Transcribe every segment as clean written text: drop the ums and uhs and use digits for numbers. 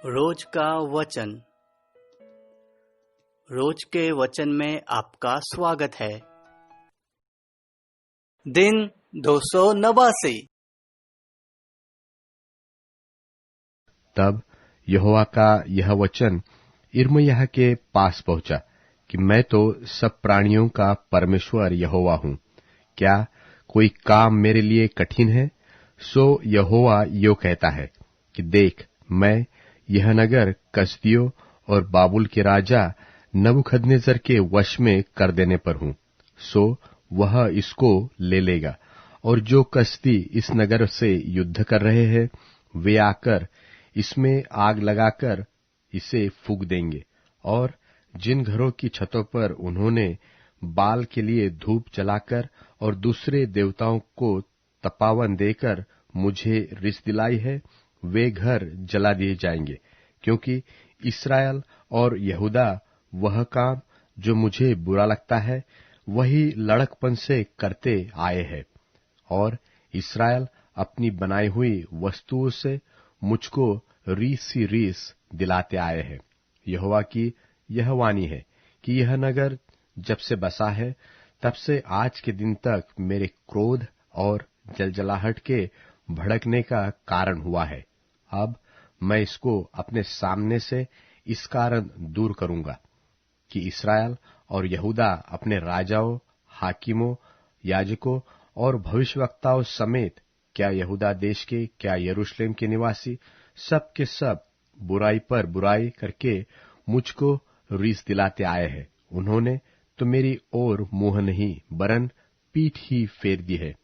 रोज का वचन। रोज के वचन में आपका स्वागत है। दिन 289। तब यहोवा का यह वचन यिर्मयाह के पास पहुंचा कि मैं तो सब प्राणियों का परमेश्वर यहोवा हूं। क्या कोई काम मेरे लिए कठिन है? सो यहोवा यो कहता है कि देख, मैं यह नगर कसदियों और बाबुल के राजा नबूकदनेस्सर के वश में कर देने पर हूं। सो वह इसको ले लेगा, और जो कसदी इस नगर से युद्ध कर रहे हैं वे आकर इसमें आग लगाकर इसे फूंक देंगे। और जिन घरों की छतों पर उन्होंने बाल के लिए धूप जलाकर और दूसरे देवताओं को तपावन देकर मुझे रिस दिलाई है, वे घर जला दिए जाएंगे, क्योंकि इस्राएल और यहूदा वह काम जो मुझे बुरा लगता है वही लड़कपन से करते आए हैं। और इस्राएल अपनी बनाई हुई वस्तुओं से मुझको रीस ही रीस दिलाते आए हैं। यहोवा की यह वाणी है कि यह नगर जब से बसा है तब से आज के दिन तक मेरे क्रोध और जलजलाहट के भड़कने का कारण हुआ है। अब मैं इसको अपने सामने से इस कारण दूर करूंगा कि इस्राएल और यहूदा अपने राजाओं, हाकिमों, याजकों और भविष्यवक्ताओं समेत, क्या यहूदा देश के, क्या यरूशलेम के निवासी, सब के सब बुराई पर बुराई करके मुझको रीस दिलाते आए हैं। उन्होंने तो मेरी ओर मुंह नहीं वरन पीठ ही फेर दी है।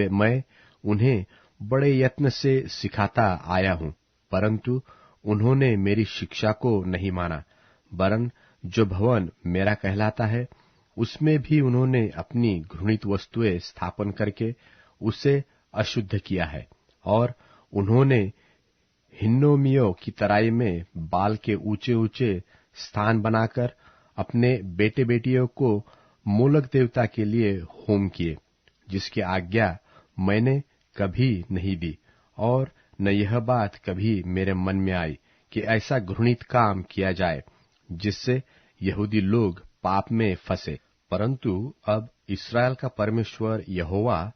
मैं उन्हें बड़े यत्न से सिखाता आया हूं, परंतु उन्होंने मेरी शिक्षा को नहीं माना, वरन जो भवन मेरा कहलाता है उसमें भी उन्होंने अपनी घृणित वस्तुएं स्थापन करके उसे अशुद्ध किया है। और उन्होंने हिन्नोमियों की तराई में बाल के ऊंचे ऊंचे स्थान बनाकर अपने बेटे बेटियों को मोलक देवता के लिए होम किए, जिसकी आज्ञा मैंने कभी नहीं दी, और न यह बात कभी मेरे मन में आई कि ऐसा घृणित काम किया जाए जिससे यहूदी लोग पाप में फंसे। परंतु अब इस्राएल का परमेश्वर यहोवा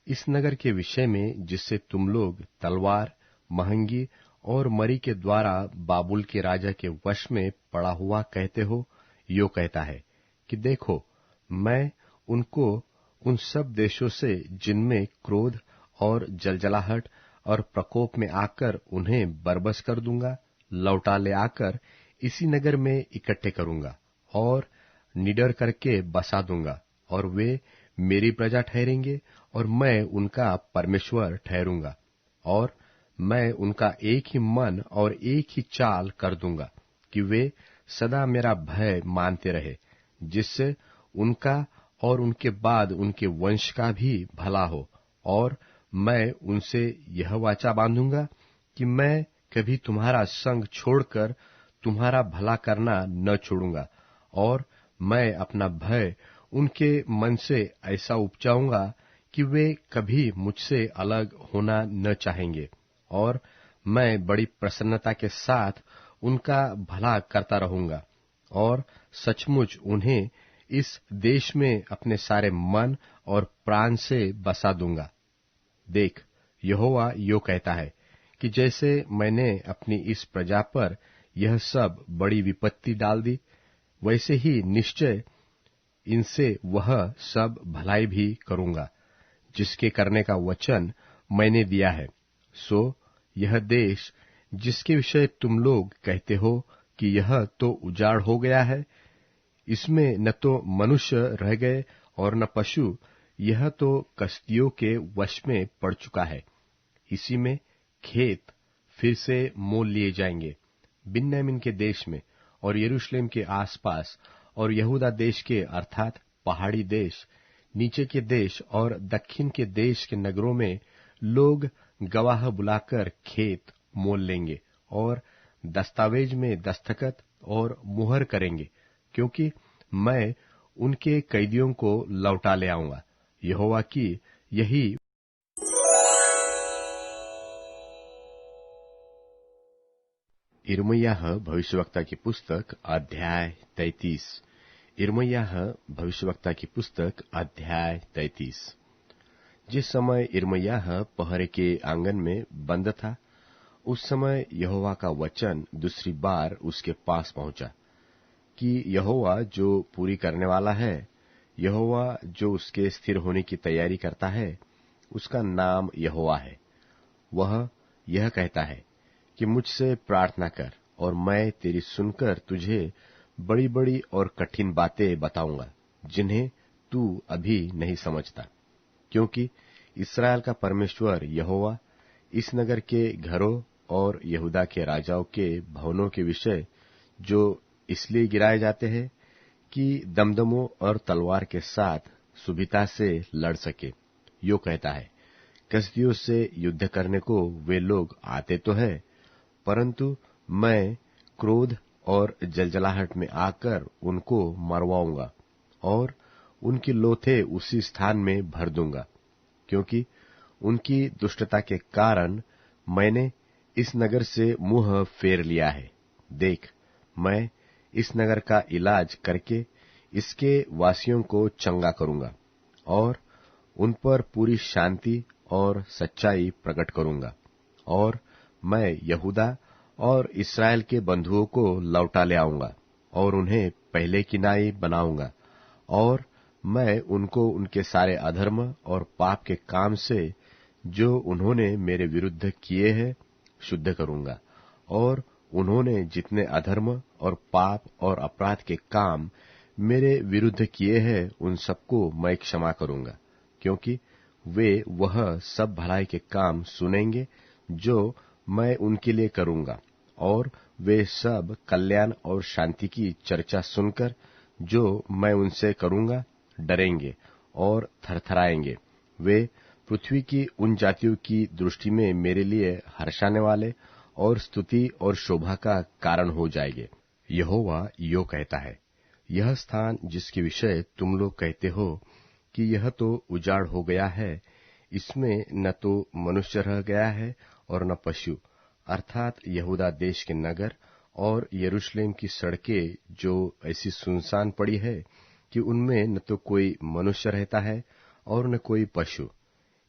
इस नगर के विषय में, जिससे तुम लोग तलवार, महंगी और मरी के द्वारा बाबुल के राजा के वश में पड़ा हुआ कहते हो, यो कहता है कि देखो, मैं उनको उन सब देशों से जिनमें क्रोध और जलजलाहट और प्रकोप में आकर उन्हें बरबस कर दूंगा, लौटा ले आकर इसी नगर में इकट्ठे करूंगा और निडर करके बसा दूंगा, और वे मेरी प्रजा ठहरेंगे और मैं उनका परमेश्वर ठहरूंगा। और मैं उनका एक ही मन और एक ही चाल कर दूंगा कि वे सदा मेरा भय मानते रहे, जिससे उनका और उनके बाद उनके वंश का भी भला हो। और मैं उनसे यह वाचा बांधूंगा कि मैं कभी तुम्हारा संग छोड़कर तुम्हारा भला करना न छोड़ूंगा, और मैं अपना भय उनके मन से ऐसा उपजाऊंगा कि वे कभी मुझसे अलग होना न चाहेंगे। और मैं बड़ी प्रसन्नता के साथ उनका भला करता रहूंगा, और सचमुच उन्हें इस देश में अपने सारे मन और प्राण से बसा दूंगा। देख, यहोवा यो कहता है कि जैसे मैंने अपनी इस प्रजा पर यह सब बड़ी विपत्ति डाल दी, वैसे ही निश्चय इनसे वह सब भलाई भी करूंगा, जिसके करने का वचन मैंने दिया है। सो यह देश जिसके विषय तुम लोग कहते हो कि यह तो उजाड़ हो गया है, इसमें न तो मनुष्य रह गए और न पशु, यह तो कसदियों के वश में पड़ चुका है। इसी में खेत फिर से मोल लिए जाएंगे। बिन्यामीन के देश में और यरूशलेम के आसपास और यहूदा देश के अर्थात पहाड़ी देश, नीचे के देश और दक्षिण के देश के नगरों में लोग गवाह बुलाकर खेत मोल लेंगे और दस्तावेज में दस्तखत और मुहर करेंगे, क्योंकि मैं उनके कैदियों को लौटा ले आऊंगा। यहोवा की यही इर्मयाह भविष्यवक्ता की पुस्तक अध्याय 33। इर्मयाह भविष्यवक्ता की पुस्तक अध्याय 33। जिस समय इर्मयाह पहरे के आंगन में बंद था, उस समय यहोवा का वचन दूसरी बार उसके पास पहुंचा कि यहोवा जो पूरी करने वाला है, यहोवा जो उसके स्थिर होने की तैयारी करता है, उसका नाम यहोवा है। वह यह कहता है कि मुझसे प्रार्थना कर और मैं तेरी सुनकर तुझे बड़ी बड़ी और कठिन बातें बताऊंगा, जिन्हें तू अभी नहीं समझता। क्योंकि इस्राएल का परमेश्वर यहोवा इस नगर के घरों और यहूदा के राजाओं के भवनों के विषय, जो इसलिए गिराए जाते हैं कि दमदमों और तलवार के साथ सुभिता से लड़ सके, यो कहता है, कसदियों से युद्ध करने को वे लोग आते तो है, परंतु मैं क्रोध और जलजलाहट में आकर उनको मरवाऊंगा और उनकी लोथें उसी स्थान में भर दूंगा। क्योंकि उनकी दुष्टता के कारण मैंने इस नगर से मुंह फेर लिया है। देख, मैं इस नगर का इलाज करके इसके वासियों को चंगा करूंगा और उन पर पूरी शांति और सच्चाई प्रकट करूंगा, और मैं यहूदा और इस्राएल के बंधुओं को लौटा ले आऊंगा और उन्हें पहले की नाई बनाऊंगा, और मैं उनको उनके सारे अधर्म और पाप के काम से जो उन्होंने मेरे विरुद्ध किए हैं शुद्ध करूंगा, और उन्होंने जितने अधर्म और पाप और अपराध के काम मेरे विरुद्ध किए हैं उन सबको मैं क्षमा करूंगा। क्योंकि वे वह सब भलाई के काम सुनेंगे जो मैं उनके लिए करूंगा, और वे सब कल्याण और शांति की चर्चा सुनकर जो मैं उनसे करूंगा डरेंगे और थरथराएंगे। वे पृथ्वी की उन जातियों की दृष्टि में मेरे लिए हर्षाने वाले और स्तुति और शोभा का कारण हो जाएंगे। यहोवा यो कहता है, यह स्थान जिसके विषय तुम लोग कहते हो कि यह तो उजाड़ हो गया है, इसमें न तो मनुष्य रह गया है और न पशु, अर्थात यहूदा देश के नगर और यरूशलेम की सड़कें जो ऐसी सुनसान पड़ी है कि उनमें न तो कोई मनुष्य रहता है और न कोई पशु।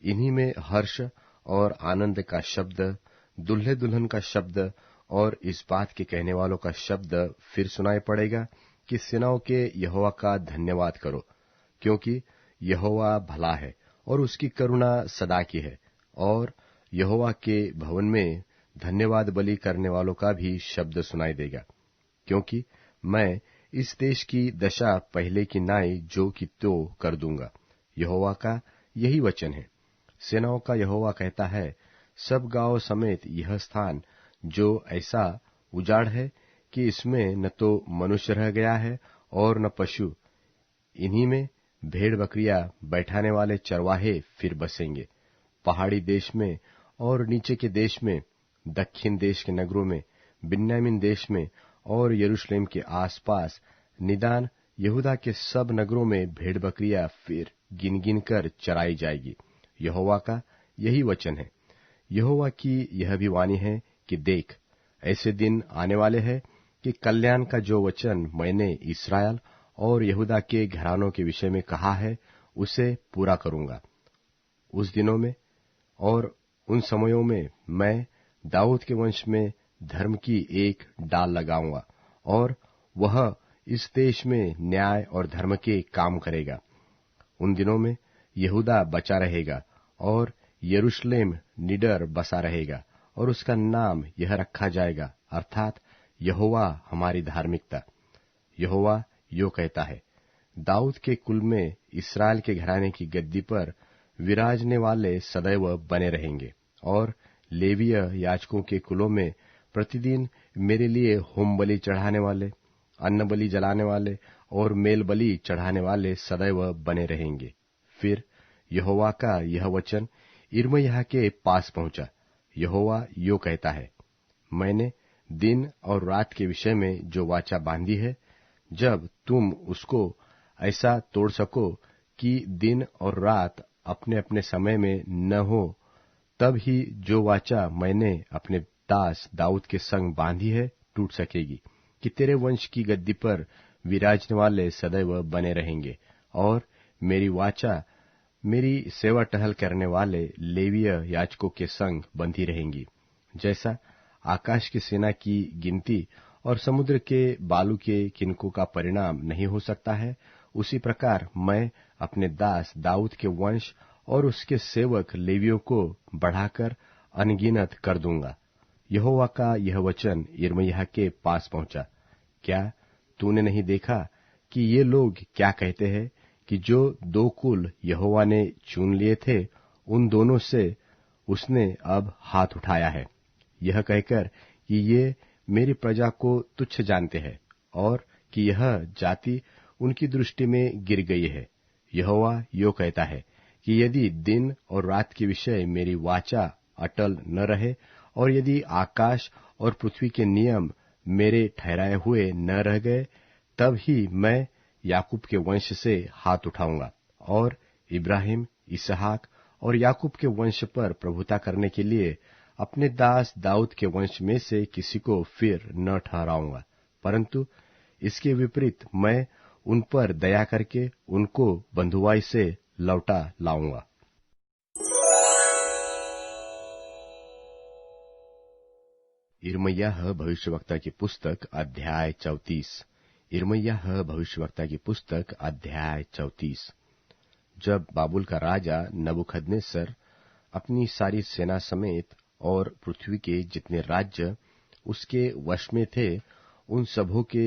इन्हीं में हर्ष और आनंद का शब्द, दुल्हे दुल्हन का शब्द और इस बात के कहने वालों का शब्द फिर सुनाई पड़ेगा कि सेनाओं के यहोवा का धन्यवाद करो, क्योंकि यहोवा भला है और उसकी करुणा सदा की है। और यहोवा के भवन में धन्यवाद बलि करने वालों का भी शब्द सुनाई देगा। क्योंकि मैं इस देश की दशा पहले की नाई जो की त्यों कर दूंगा। यहोवा का यही वचन है। सेनाओं का यहोवा कहता है, सब गांव समेत यह स्थान जो ऐसा उजाड़ है कि इसमें न तो मनुष्य रह गया है और न पशु, इन्हीं में भेड़ बकरियां बैठाने वाले चरवाहे फिर बसेंगे। पहाड़ी देश में और नीचे के देश में, दक्षिण देश के नगरों में, बिन्यामीन देश में और यरूशलेम के आसपास, निदान यहूदा के सब नगरों में भेड़ बकरियां फिर गिन गिन कर चराई जाएगी। यहोवा का यही वचन है। यहोवा की यह भी वाणी है कि देख, ऐसे दिन आने वाले हैं कि कल्याण का जो वचन मैंने इस्राएल और यहूदा के घरानों के विषय में कहा है उसे पूरा करूंगा। उस दिनों में और उन समयों में मैं दाऊद के वंश में धर्म की एक डाल लगाऊंगा और वह इस देश में न्याय और धर्म के काम करेगा। उन दिनों में यहूदा बचा रहेगा और यरूशलेम निडर बसा रहेगा, और उसका नाम यह रखा जाएगा, अर्थात यहोवा हमारी धार्मिकता। यहोवा यो कहता है, दाऊद के कुल में इस्राएल के घराने की गद्दी पर विराजने वाले सदैव बने रहेंगे, और लेवीय याजकों के कुलों में प्रतिदिन मेरे लिए होम बलि चढ़ाने वाले, अन्न बलि जलाने वाले और मेल बलि चढ़ाने वाले सदैव बने रहेंगे। फिर यहोवा का यह वचन इर्मयाह के पास पहुंचा। यहोवा यो कहता है, मैंने दिन और रात के विषय में जो वाचा बांधी है, जब तुम उसको ऐसा तोड़ सको कि दिन और रात अपने अपने समय में न हो, तब ही जो वाचा मैंने अपने दास दाऊद के संग बांधी है टूट सकेगी, कि तेरे वंश की गद्दी पर विराजने वाले सदैव बने रहेंगे, और मेरी वाचा मेरी सेवा टहल करने वाले लेवीय याजकों के संग बंधी रहेंगी। जैसा आकाश की सेना की गिनती और समुद्र के बालू के किनकों का परिणाम नहीं हो सकता है, उसी प्रकार मैं अपने दास दाऊद के वंश और उसके सेवक लेवियों को बढ़ाकर अनगिनत कर दूंगा। यहोवा का यह वचन यिर्मयाह के पास पहुंचा। क्या तूने नहीं देखा कि ये लोग क्या कहते हैं, कि जो दो कुल यहोवा ने चुन लिए थे, उन दोनों से उसने अब हाथ उठाया है, यह कहकर कि ये मेरी प्रजा को तुच्छ जानते हैं, और कि यह जाति उनकी दृष्टि में गिर गई है। यहोवा यो कहता है कि यदि दिन और रात के विषय मेरी वाचा अटल न रहे, और यदि आकाश और पृथ्वी के नियम मेरे ठहराए हुए न रह गए, तब ही मैं याकूब के वंश से हाथ उठाऊंगा और इब्राहिम, इसहाक और याकूब के वंश पर प्रभुता करने के लिए अपने दास दाऊद के वंश में से किसी को फिर न ठहराऊंगा, परंतु इसके विपरीत मैं उन पर दया करके उनको बंधुआई से लौटा लाऊंगा। यिर्मयाह भविष्यवक्ता की पुस्तक अध्याय 34। यिर्मयाह भविष्यवक्ता की पुस्तक अध्याय 34। जब बाबुल का राजा नबूखदनेस्सर अपनी सारी सेना समेत और पृथ्वी के जितने राज्य उसके वश में थे, उन सबों के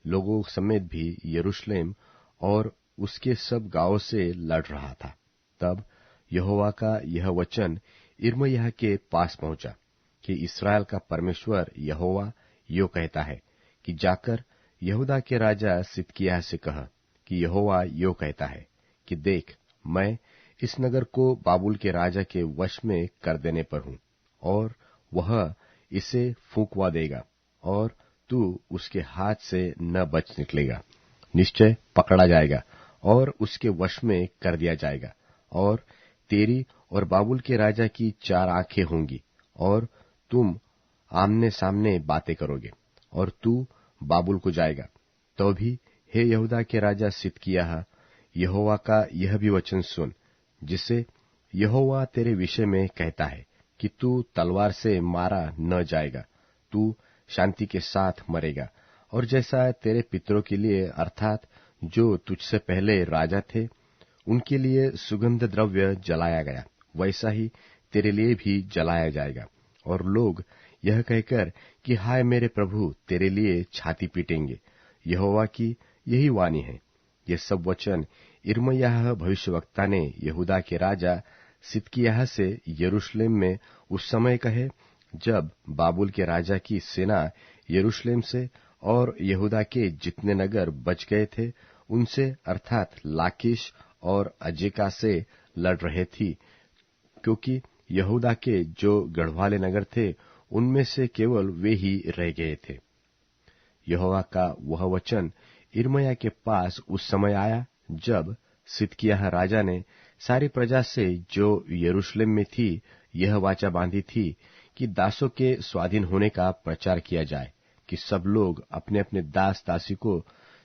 लोगों समेत भी यरूशलेम और उसके सब गांवों से लड़ रहा था, तब यहोवा का यह वचन यिर्मयाह के पास पहुंचा कि इस्राएल का परमेश्वर यहोवा यो कहता है कि जाकर यहूदा के राजा सिदकिय्याह से कह कि यहोवा यो कहता है कि देख, मैं इस नगर को बाबुल के राजा के वश में कर देने पर हूं, और वह इसे फूंकवा देगा, और तू उसके हाथ से न बच निकलेगा। निश्चय पकड़ा जाएगा और उसके वश में कर दिया जाएगा, और तेरी और बाबुल के राजा की 4 आंखें होंगी, और तुम आमने सामने बातें करोगे, और तू बाबुल को जाएगा। तो भी हे यहूदा के राजा सिदकिय्याह, यहोवा का यह भी वचन सुन, जिसे यहोवा तेरे विषय में कहता है कि तू तलवार से मारा न जाएगा, तू शांति के साथ मरेगा। और जैसा तेरे पितरों के लिए अर्थात जो तुझसे पहले राजा थे, उनके लिए सुगंध द्रव्य जलाया गया, वैसा ही तेरे लिए भी जलाया जाएगा। और लोग यह कहकर कि हाय मेरे प्रभु, तेरे लिए छाती पीटेंगे। यहोवा की यही वाणी है। ये सब वचन यिर्मयाह भविष्यवक्ता ने यहूदा के राजा सिदकिय्याह से यरूशलेम में उस समय कहे, जब बाबुल के राजा की सेना यरूशलेम से और यहूदा के जितने नगर बच गए थे उनसे अर्थात लाकीश और अजेका से लड़ रहे थी, क्योंकि यहूदा के जो गढ़वाले नगर थे उनमें से केवल वे ही रह गए थे। यहोवा का वह वचन यिर्मयाह के पास उस समय आया जब सिदकिय्याह राजा ने सारी प्रजा से जो यरूशलेम में थी यह वाचा बांधी थी कि दासों के स्वाधीन होने का प्रचार किया जाए, कि सब लोग अपने अपने दास दासी को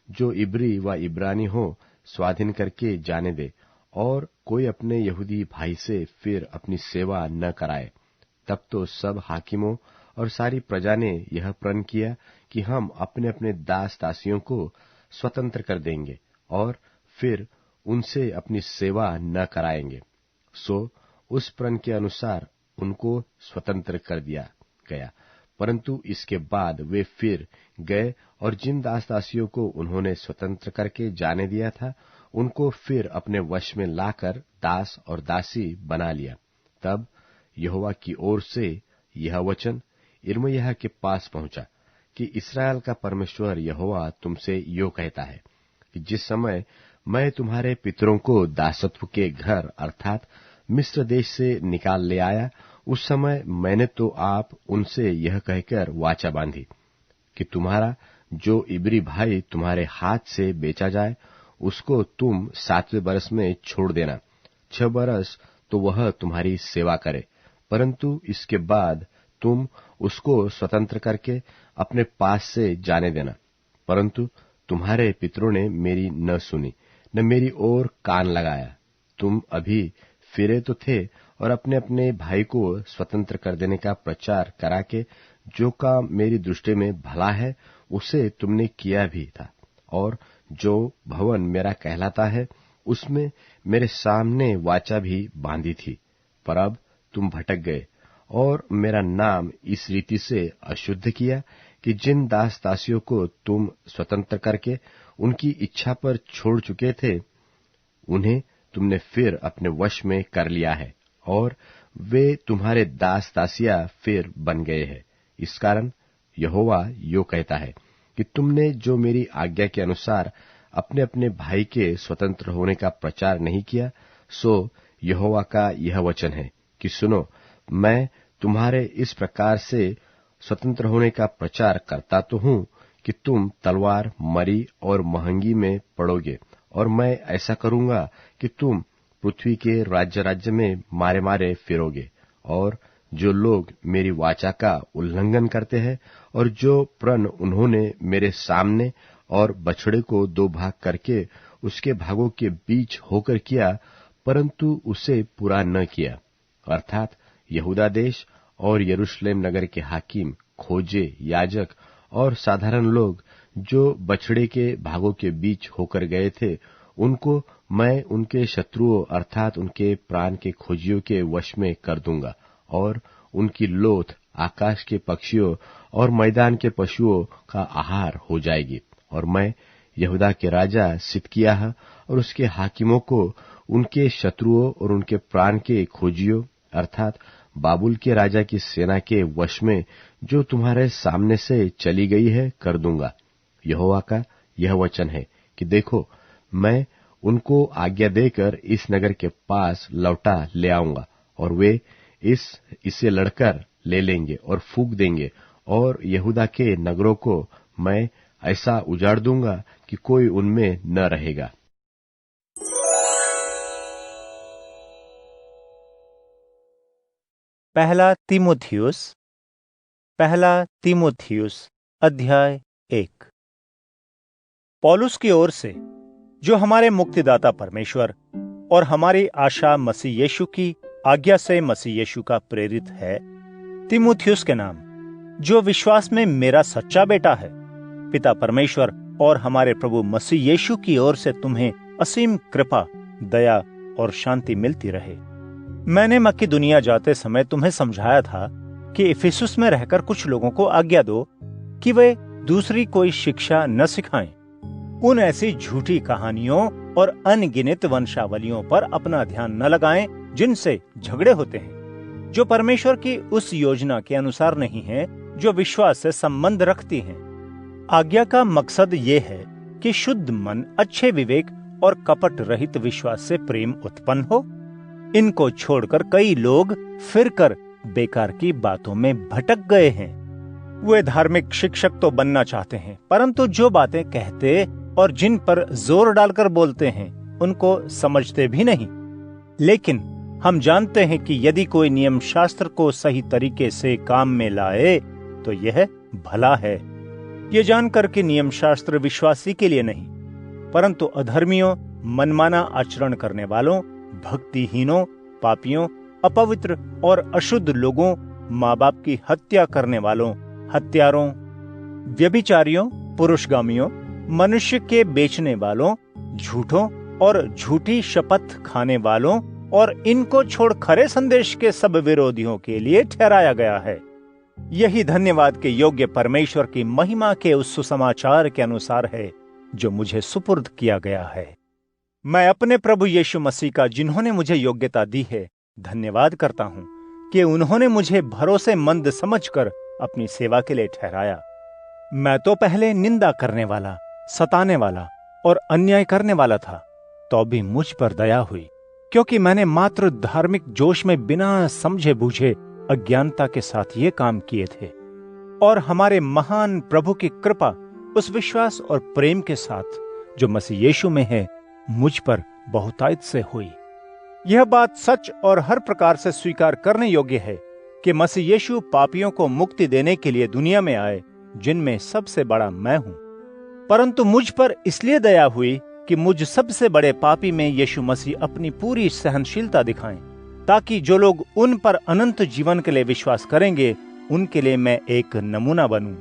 जो इब्री व इब्रानी हो स्वाधीन करके जाने दे, और कोई अपने यहूदी भाई से फिर अपनी सेवा न कराए। तब तो सब हाकिमों और सारी प्रजा ने यह प्रण किया कि हम अपने अपने दास दासियों को स्वतंत्र कर देंगे और फिर उनसे अपनी सेवा न कराएंगे। सो उस प्रण के अनुसार उनको स्वतंत्र कर दिया गया, परंतु इसके बाद वे फिर गए और जिन दास दासियों को उन्होंने स्वतंत्र करके जाने दिया था उनको फिर अपने वश में लाकर दास और दासी बना लिया। तब यहोवा की ओर से यह वचन यिर्मयाह के पास पहुंचा कि इस्राएल का परमेश्वर यहोवा तुमसे यो कहता है कि जिस समय मैं तुम्हारे पितरों को दासत्व के घर अर्थात मिस्र देश से निकाल ले आया, उस समय मैंने तो आप उनसे यह कहकर वाचा बांधी कि तुम्हारा जो इब्री भाई तुम्हारे हाथ से बेचा जाए उसको तुम 7वें बरस में छोड़ देना। 6 बरस तो वह तुम्हारी सेवा करे, परंतु इसके बाद तुम उसको स्वतंत्र करके अपने पास से जाने देना। परंतु तुम्हारे पितरों ने मेरी न सुनी, न मेरी ओर कान लगाया। तुम अभी फिरे तो थे और अपने अपने भाई को स्वतंत्र कर देने का प्रचार करा के जो काम मेरी दृष्टि में भला है उसे तुमने किया भी था, और जो भवन मेरा कहलाता है उसमें मेरे सामने वाचा भी बांधी थी। पर अब तुम भटक गए और मेरा नाम इस रीति से अशुद्ध किया कि जिन दास दासियों को तुम स्वतंत्र करके उनकी इच्छा पर छोड़ चुके थे, उन्हें तुमने फिर अपने वश में कर लिया है, और वे तुम्हारे दास दासियां फिर बन गए हैं। इस कारण यहोवा यो कहता है कि तुमने जो मेरी आज्ञा के अनुसार अपने अपने भाई के स्वतंत्र होने का प्रचार नहीं किया, सो यहोवा का यह वचन है कि सुनो, मैं तुम्हारे इस प्रकार से स्वतंत्र होने का प्रचार करता तो हूं कि तुम तलवार, मरी और महंगी में पड़ोगे, और मैं ऐसा करूंगा कि तुम पृथ्वी के राज्य राज्य में मारे मारे फिरोगे। और जो लोग मेरी वाचा का उल्लंघन करते हैं और जो प्रण उन्होंने मेरे सामने और बछड़े को दो भाग करके उसके भागों के बीच होकर किया, परंतु उसे पूरा न किया, अर्थात यहूदा देश और यरूशलेम नगर के हाकिम, खोजे, याजक और साधारण लोग जो बछड़े के भागों के बीच होकर गए थे, उनको मैं उनके शत्रुओं अर्थात उनके प्राण के खोजियों के वश में कर दूंगा, और उनकी लोथ आकाश के पक्षियों और मैदान के पशुओं का आहार हो जाएगी। और मैं यहूदा के राजा सिदकिय्याह और उसके हाकिमों को उनके शत्रुओं और उनके प्राण के खोजियों अर्थात बाबुल के राजा की सेना के वश में जो तुम्हारे सामने से चली गई है कर दूंगा। यहोवा का यह वचन है कि देखो, मैं उनको आज्ञा देकर इस नगर के पास लौटा ले आऊंगा, और वे इसे लड़कर ले लेंगे और फूंक देंगे, और यहूदा के नगरों को मैं ऐसा उजाड़ दूंगा कि कोई उनमें न रहेगा। पहला तीमुथियुस अध्याय 1। पौलुस की ओर से, जो हमारे मुक्तिदाता परमेश्वर और हमारी आशा मसीह यीशु की आज्ञा से मसीह यीशु का प्रेरित है, तीमुथियुस के नाम, जो विश्वास में मेरा सच्चा बेटा है, पिता परमेश्वर और हमारे प्रभु मसीह यीशु की ओर से तुम्हें असीम कृपा, दया और शांति मिलती रहे। मैंने मकिदुनिया जाते समय तुम्हें समझाया था कि इफिसुस में रहकर कुछ लोगों को आज्ञा दो कि वे दूसरी कोई शिक्षा न सिखाएं, उन ऐसी झूठी कहानियों और अनगिनत वंशावलियों पर अपना ध्यान न लगाएं जिनसे झगड़े होते हैं, जो परमेश्वर की उस योजना के अनुसार नहीं है जो विश्वास से संबंध रखती है। आज्ञा का मकसद ये है कि शुद्ध मन, अच्छे विवेक और कपट रहित विश्वास से प्रेम उत्पन्न हो। इनको छोड़कर कई लोग फिरकर बेकार की बातों में भटक गए हैं। वे धार्मिक शिक्षक तो बनना चाहते हैं, परंतु जो बातें कहते और जिन पर जोर डालकर बोलते हैं उनको समझते भी नहीं। लेकिन हम जानते हैं कि यदि कोई नियम शास्त्र को सही तरीके से काम में लाए तो यह भला है। ये जानकर कि नियम शास्त्र विश्वासी के लिए नहीं, परंतु अधर्मियों, मनमाना आचरण करने वालों, भक्तिहीनों, पापियों, अपवित्र और अशुद्ध लोगों, माँ बाप की हत्या करने वालों, हत्यारों, व्यभिचारियों, पुरुषगामियों, मनुष्य के बेचने वालों, झूठों और झूठी शपथ खाने वालों और इनको छोड़ खरे संदेश के सब विरोधियों के लिए ठहराया गया है। यही धन्यवाद के योग्य परमेश्वर की महिमा के उस सुसमाचार के अनुसार है जो मुझे सुपुर्द किया गया है। मैं अपने प्रभु यीशु मसीह का, जिन्होंने मुझे योग्यता दी है, धन्यवाद करता हूँ कि उन्होंने मुझे भरोसेमंद समझकर अपनी सेवा के लिए ठहराया। मैं तो पहले निंदा करने वाला, सताने वाला और अन्याय करने वाला था, तो भी मुझ पर दया हुई, क्योंकि मैंने मात्र धार्मिक जोश में बिना समझे बूझे अज्ञानता के साथ ये काम किए थे। और हमारे महान प्रभु की कृपा उस विश्वास और प्रेम के साथ जो मसीह यीशु में है मुझ पर बहुतायत से हुई। यह बात सच और हर प्रकार से स्वीकार करने योग्य है कि मसीह यीशु पापियों को मुक्ति देने के लिए दुनिया में आए, जिनमें सबसे बड़ा मैं हूं। परंतु मुझ पर इसलिए दया हुई कि मुझ सबसे बड़े पापी में यीशु मसीह अपनी पूरी सहनशीलता दिखाएं, ताकि जो लोग उन पर अनंत जीवन के लिए विश्वास करेंगे, उनके लिए मैं एक नमूना बनूं।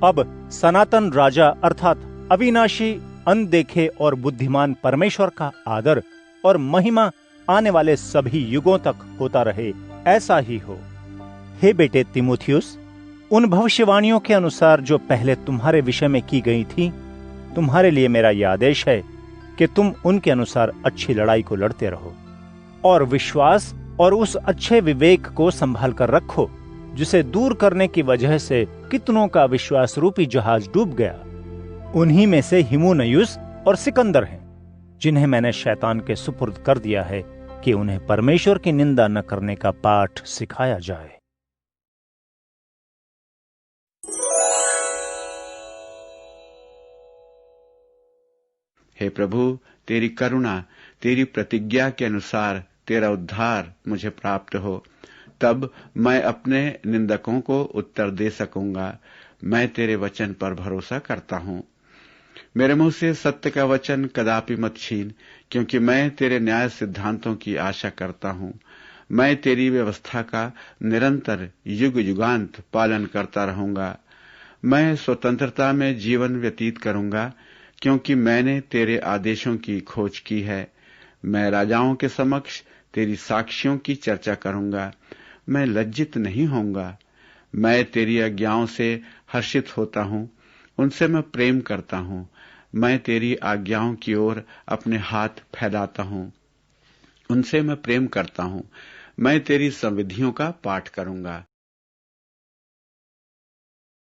अब सनातन राजा अर्थात अविनाशी, अनदेखे और बुद्धिमान परमेश्वर का आदर और महिमा आने वाले सभी युगों तक होता रहे, ऐसा ही हो। हे बेटे तीमुथियुस, उन भविष्यवाणियों के अनुसार जो पहले तुम्हारे विषय में की गई थी, तुम्हारे लिए मेरा यह आदेश है कि तुम उनके अनुसार अच्छी लड़ाई को लड़ते रहो और विश्वास और उस अच्छे विवेक को संभाल कर रखो, जिसे दूर करने की वजह से कितनों का विश्वास रूपी जहाज डूब गया। उन्हीं में से हिमुनयुस और सिकंदर हैं, जिन्हें मैंने शैतान के सुपुर्द कर दिया है कि उन्हें परमेश्वर की निंदा न करने का पाठ सिखाया जाए। हे प्रभु, तेरी करुणा, तेरी प्रतिज्ञा के अनुसार तेरा उद्धार मुझे प्राप्त हो, तब मैं अपने निंदकों को उत्तर दे सकूंगा। मैं तेरे वचन पर भरोसा करता हूं। मेरे मुंह से सत्य का वचन कदापि मत छीन, क्योंकि मैं तेरे न्याय सिद्धांतों की आशा करता हूं। मैं तेरी व्यवस्था का निरंतर युग युगांत पालन करता रहूंगा। मैं स्वतंत्रता में जीवन व्यतीत करूंगा, क्योंकि मैंने तेरे आदेशों की खोज की है। मैं राजाओं के समक्ष तेरी साक्षियों की चर्चा करूंगा। मैं लज्जित नहीं होऊंगा। मैं तेरी आज्ञाओं से हर्षित होता हूं, उनसे मैं प्रेम करता हूं। मैं तेरी आज्ञाओं की ओर अपने हाथ फैलाता हूं, उनसे मैं प्रेम करता हूं। मैं तेरी संविधियों का पाठ करूंगा।